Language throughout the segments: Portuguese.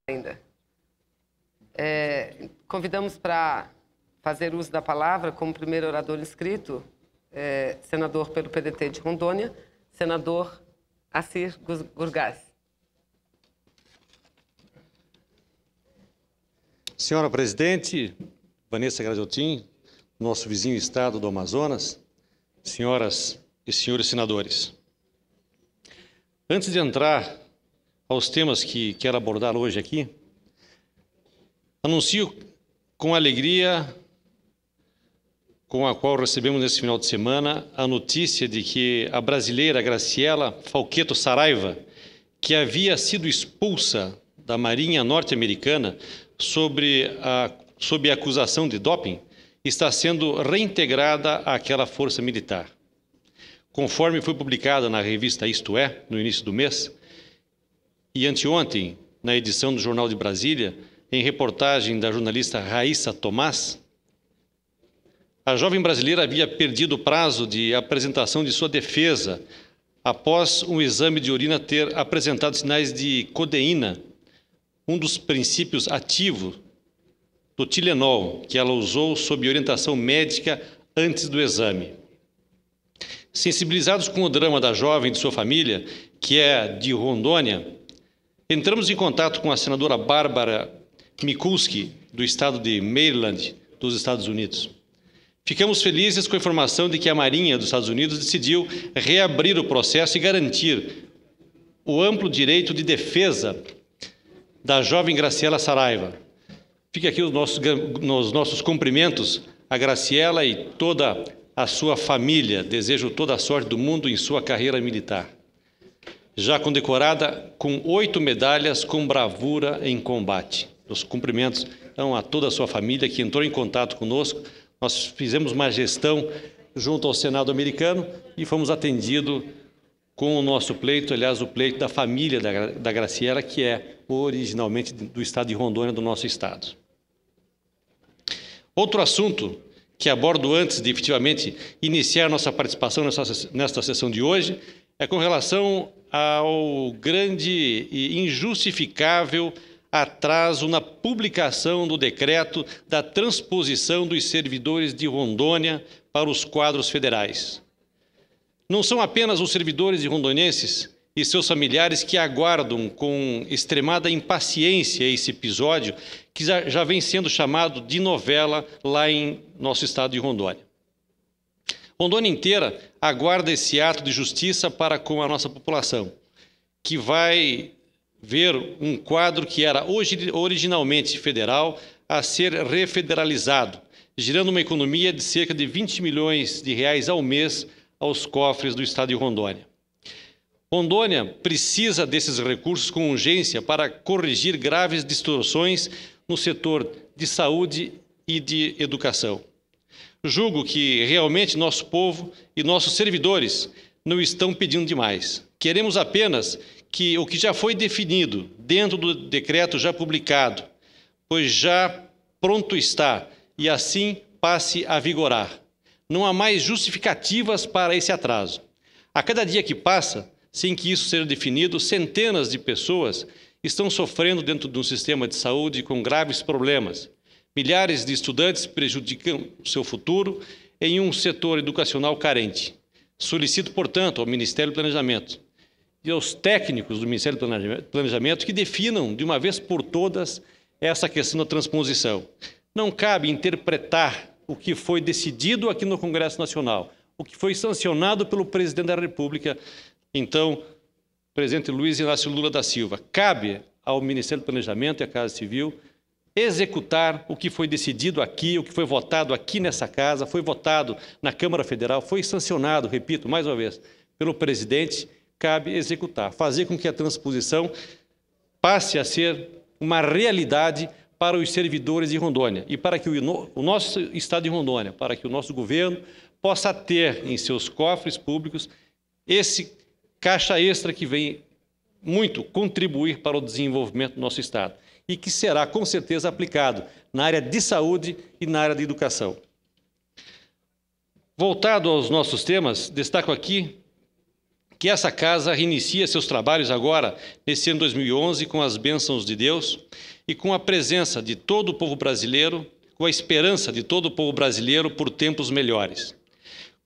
ainda. Convidamos para fazer uso da palavra, como primeiro orador inscrito, senador pelo PDT de Rondônia, senador Assir Gurgás. Senhora Presidente, Vanessa Graziotin, nosso vizinho estado do Amazonas, senhoras e senhores senadores. Antes de entrar aos temas que quero abordar hoje aqui, anuncio com alegria com a qual recebemos nesse final de semana a notícia de que a brasileira Graciela Falquetto Saraiva, que havia sido expulsa da Marinha norte-americana sob a acusação de doping, está sendo reintegrada àquela força militar. Conforme foi publicada na revista Isto É, no início do mês, e anteontem, na edição do Jornal de Brasília, em reportagem da jornalista Raíssa Tomás, a jovem brasileira havia perdido o prazo de apresentação de sua defesa após um exame de urina ter apresentado sinais de codeína, um dos princípios ativos do Tilenol, que ela usou sob orientação médica antes do exame. Sensibilizados com o drama da jovem e de sua família, que é de Rondônia, entramos em contato com a senadora Bárbara Mikulski, do estado de Maryland, dos Estados Unidos. Ficamos felizes com a informação de que a Marinha dos Estados Unidos decidiu reabrir o processo e garantir o amplo direito de defesa da jovem Graciela Saraiva. Fica aqui os nossos cumprimentos a Graciela e toda a sua família. Desejo toda a sorte do mundo em sua carreira militar. Já condecorada com 8 medalhas com bravura em combate. Os cumprimentos então, a toda a sua família que entrou em contato conosco. Nós fizemos uma gestão junto ao Senado americano e fomos atendidos com o nosso pleito, aliás, o pleito da família da Graciela, que é originalmente do estado de Rondônia, do nosso estado. Outro assunto que abordo antes de efetivamente iniciar nossa participação nesta sessão de hoje é com relação ao grande e injustificável atraso na publicação do decreto da transposição dos servidores de Rondônia para os quadros federais. Não são apenas os servidores rondonenses e seus familiares que aguardam com extremada impaciência esse episódio que já vem sendo chamado de novela lá em nosso estado de Rondônia. Rondônia inteira aguarda esse ato de justiça para com a nossa população, que vai ver um quadro que era originalmente federal a ser refederalizado, gerando uma economia de cerca de 20 milhões de reais ao mês aos cofres do estado de Rondônia. Rondônia precisa desses recursos com urgência para corrigir graves distorções no setor de saúde e de educação. Julgo que realmente nosso povo e nossos servidores não estão pedindo demais. Queremos apenas que o que já foi definido dentro do decreto já publicado, pois já pronto está, e assim passe a vigorar. Não há mais justificativas para esse atraso. A cada dia que passa, sem que isso seja definido, centenas de pessoas estão sofrendo dentro de um sistema de saúde com graves problemas. Milhares de estudantes prejudicam o seu futuro em um setor educacional carente. Solicito, portanto, ao Ministério do Planejamento e aos técnicos do Ministério do Planejamento que definam de uma vez por todas essa questão da transposição. Não cabe interpretar o que foi decidido aqui no Congresso Nacional, o que foi sancionado pelo presidente da República, então, presidente Luiz Inácio Lula da Silva. Cabe ao Ministério do Planejamento e à Casa Civil executar o que foi decidido aqui, o que foi votado aqui nessa casa, foi votado na Câmara Federal, foi sancionado, repito, mais uma vez, pelo presidente. Cabe executar, fazer com que a transposição passe a ser uma realidade para os servidores de Rondônia e para que o nosso estado de Rondônia, para que o nosso governo possa ter em seus cofres públicos esse caixa extra que vem muito contribuir para o desenvolvimento do nosso estado e que será com certeza aplicado na área de saúde e na área de educação. Voltado aos nossos temas, destaco aqui que essa casa reinicia seus trabalhos agora, nesse ano 2011, com as bênçãos de Deus e com a presença de todo o povo brasileiro, com a esperança de todo o povo brasileiro por tempos melhores.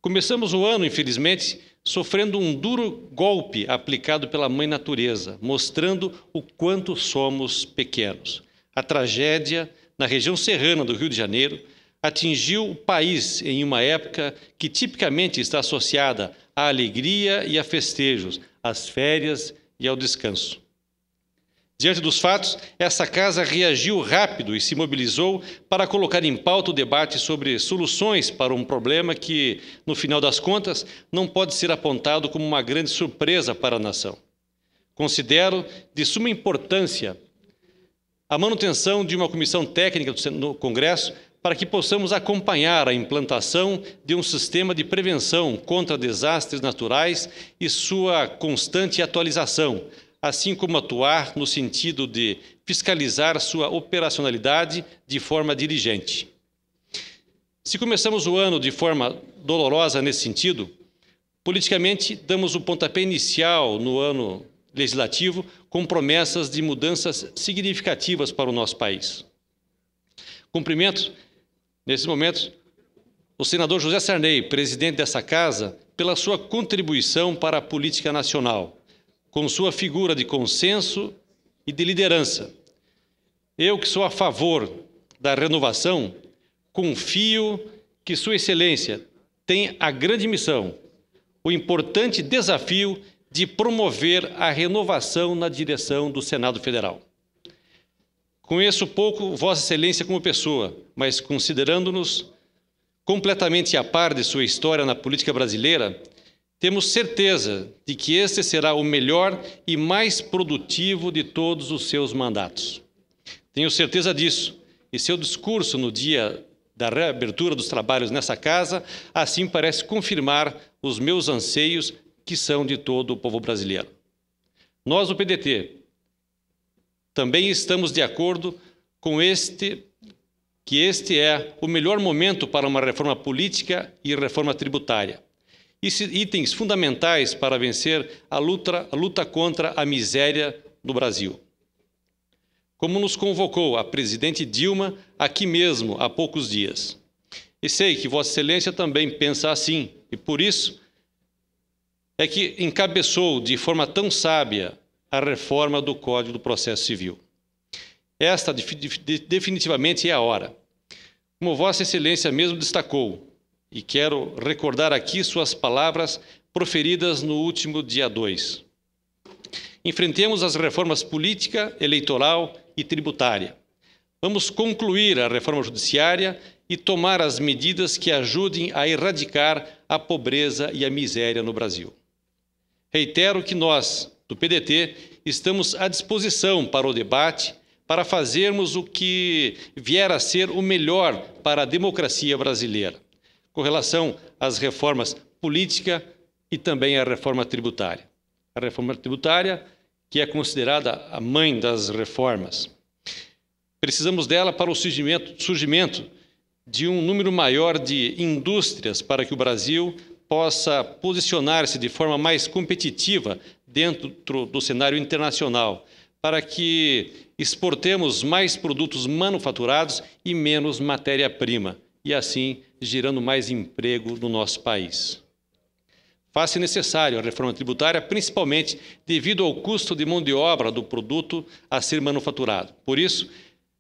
Começamos o ano, infelizmente, sofrendo um duro golpe aplicado pela Mãe Natureza, mostrando o quanto somos pequenos. A tragédia, na região serrana do Rio de Janeiro, atingiu o país em uma época que tipicamente está associada à alegria e a festejos, às férias e ao descanso. Diante dos fatos, essa casa reagiu rápido e se mobilizou para colocar em pauta o debate sobre soluções para um problema que, no final das contas, não pode ser apontado como uma grande surpresa para a nação. Considero de suma importância a manutenção de uma comissão técnica no Congresso para que possamos acompanhar a implantação de um sistema de prevenção contra desastres naturais e sua constante atualização, assim como atuar no sentido de fiscalizar sua operacionalidade de forma diligente. Se começamos o ano de forma dolorosa nesse sentido, politicamente damos o pontapé inicial no ano legislativo com promessas de mudanças significativas para o nosso país. Cumprimento, nesses momentos, o senador José Sarney, presidente dessa casa, pela sua contribuição para a política nacional, com sua figura de consenso e de liderança. Eu, que sou a favor da renovação, confio que Sua Excelência tem a grande missão, o importante desafio de promover a renovação na direção do Senado Federal. Conheço pouco Vossa Excelência como pessoa, mas considerando-nos completamente a par de sua história na política brasileira, temos certeza de que este será o melhor e mais produtivo de todos os seus mandatos. Tenho certeza disso, e seu discurso no dia da reabertura dos trabalhos nessa casa, assim parece confirmar os meus anseios, que são de todo o povo brasileiro. Nós, do PDT, também estamos de acordo com que este é o melhor momento para uma reforma política e reforma tributária. Itens fundamentais para vencer a luta contra a miséria no Brasil. Como nos convocou a presidente Dilma aqui mesmo há poucos dias. E sei que Vossa Excelência também pensa assim, e por isso é que encabeçou de forma tão sábia a reforma do Código do Processo Civil. Esta definitivamente é a hora. Como Vossa Excelência mesmo destacou, e quero recordar aqui suas palavras proferidas no último dia 2. Enfrentemos as reformas política, eleitoral e tributária. Vamos concluir a reforma judiciária e tomar as medidas que ajudem a erradicar a pobreza e a miséria no Brasil. Reitero que nós, do PDT, estamos à disposição para o debate, para fazermos o que vier a ser o melhor para a democracia brasileira, com relação às reformas política e também à reforma tributária. A reforma tributária, que é considerada a mãe das reformas. Precisamos dela para o surgimento de um número maior de indústrias para que o Brasil possa posicionar-se de forma mais competitiva dentro do cenário internacional, para que exportemos mais produtos manufaturados e menos matéria-prima, e assim gerando mais emprego no nosso país. Faz-se necessário a reforma tributária, principalmente devido ao custo de mão de obra do produto a ser manufaturado. Por isso,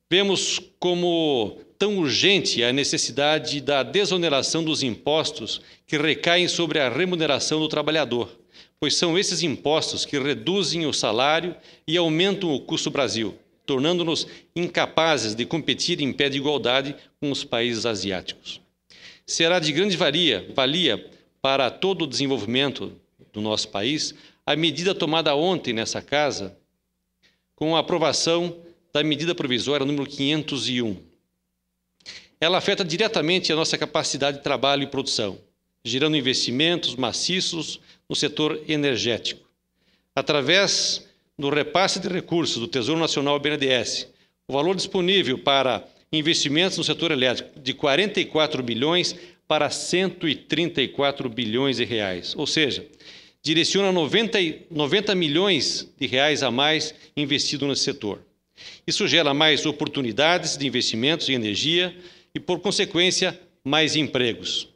vemos como tão urgente a necessidade da desoneração dos impostos que recaem sobre a remuneração do trabalhador, pois são esses impostos que reduzem o salário e aumentam o custo do Brasil, tornando-nos incapazes de competir em pé de igualdade com os países asiáticos. Será de grande valia para todo o desenvolvimento do nosso país a medida tomada ontem nessa casa, com a aprovação da medida provisória número 501. Ela afeta diretamente a nossa capacidade de trabalho e produção, gerando investimentos maciços no setor energético. Através do repasse de recursos do Tesouro Nacional ao BNDES, o valor disponível para investimentos no setor elétrico de 44 bilhões para 134 bilhões de reais, ou seja, direciona 90 milhões de reais a mais investido nesse setor. Isso gera mais oportunidades de investimentos em energia e, por consequência, mais empregos.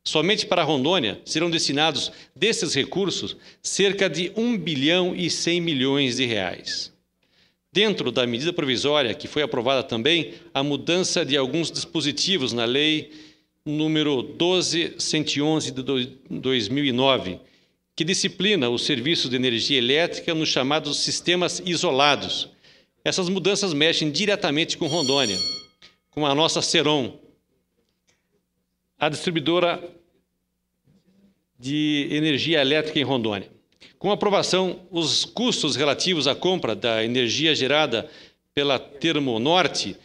Somente para Rondônia serão destinados desses recursos cerca de 1 bilhão e 100 milhões de reais. Dentro da medida provisória, que foi aprovada também, a mudança de alguns dispositivos na Lei número 12.111 de 2009, que disciplina os serviços de energia elétrica nos chamados sistemas isolados. Essas mudanças mexem diretamente com Rondônia, com a nossa Ceron, a distribuidora de energia elétrica em Rondônia. Com a aprovação, os custos relativos à compra da energia gerada pela Termonorte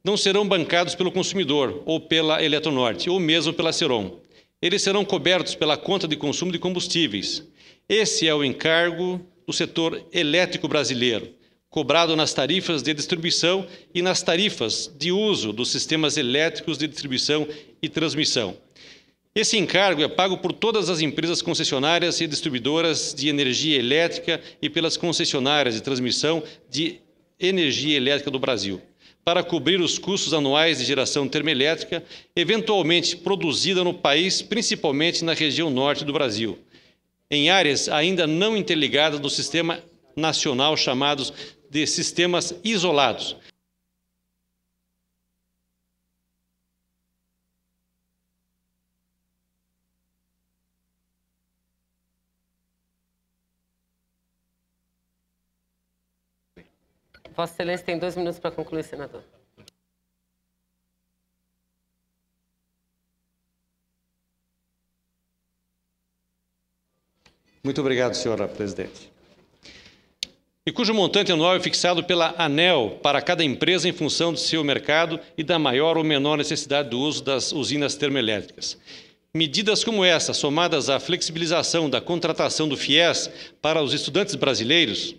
não serão bancados pelo consumidor ou pela Eletronorte, ou mesmo pela Ceron. Eles serão cobertos pela conta de consumo de combustíveis. Esse é o encargo do setor elétrico brasileiro, cobrado nas tarifas de distribuição e nas tarifas de uso dos sistemas elétricos de distribuição e transmissão. Esse encargo é pago por todas as empresas concessionárias e distribuidoras de energia elétrica e pelas concessionárias de transmissão de energia elétrica do Brasil, para cobrir os custos anuais de geração termoelétrica, eventualmente produzida no país, principalmente na região norte do Brasil, em áreas ainda não interligadas do sistema nacional, chamados de sistemas isolados. Vossa Excelência tem 2 minutos para concluir, senador. Muito obrigado, senhora presidente. E cujo montante anual é fixado pela ANEEL para cada empresa em função do seu mercado e da maior ou menor necessidade do uso das usinas termoelétricas. Medidas como essa, somadas à flexibilização da contratação do FIES para os estudantes brasileiros,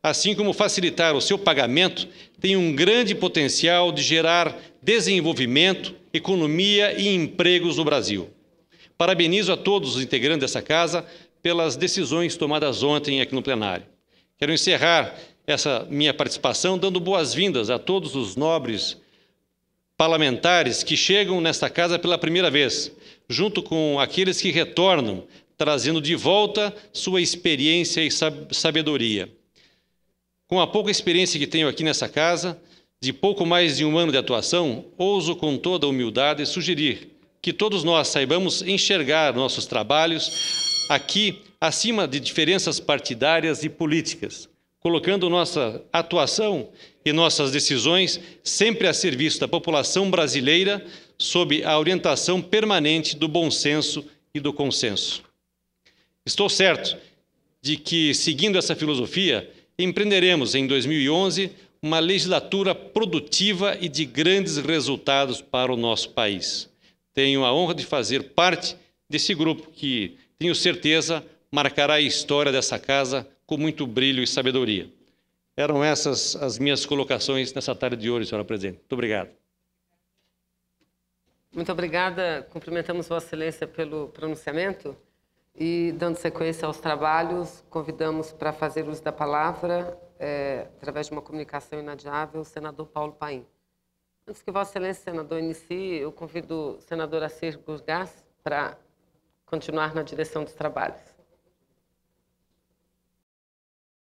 assim como facilitar o seu pagamento, têm um grande potencial de gerar desenvolvimento, economia e empregos no Brasil. Parabenizo a todos os integrantes dessa casa pelas decisões tomadas ontem aqui no plenário. Quero encerrar essa minha participação dando boas-vindas a todos os nobres parlamentares que chegam nesta casa pela primeira vez, junto com aqueles que retornam, trazendo de volta sua experiência e sabedoria. Com a pouca experiência que tenho aqui nessa casa, de pouco mais de 1 ano de atuação, ouso com toda humildade sugerir que todos nós saibamos enxergar nossos trabalhos aqui acima de diferenças partidárias e políticas, colocando nossa atuação e nossas decisões sempre a serviço da população brasileira, sob a orientação permanente do bom senso e do consenso. Estou certo de que, seguindo essa filosofia, empreenderemos em 2011 uma legislatura produtiva e de grandes resultados para o nosso país. Tenho a honra de fazer parte desse grupo que, tenho certeza, marcará a história dessa casa com muito brilho e sabedoria. Eram essas as minhas colocações nessa tarde de hoje, senhora presidente. Muito obrigado. Muito obrigada. Cumprimentamos Vossa Excelência pelo pronunciamento e, dando sequência aos trabalhos, convidamos para fazer uso da palavra, através de uma comunicação inadiável, o senador Paulo Paim. Antes que Vossa Excelência, senador, inicie, eu convido o senador Assir Gurgás para continuar na direção dos trabalhos.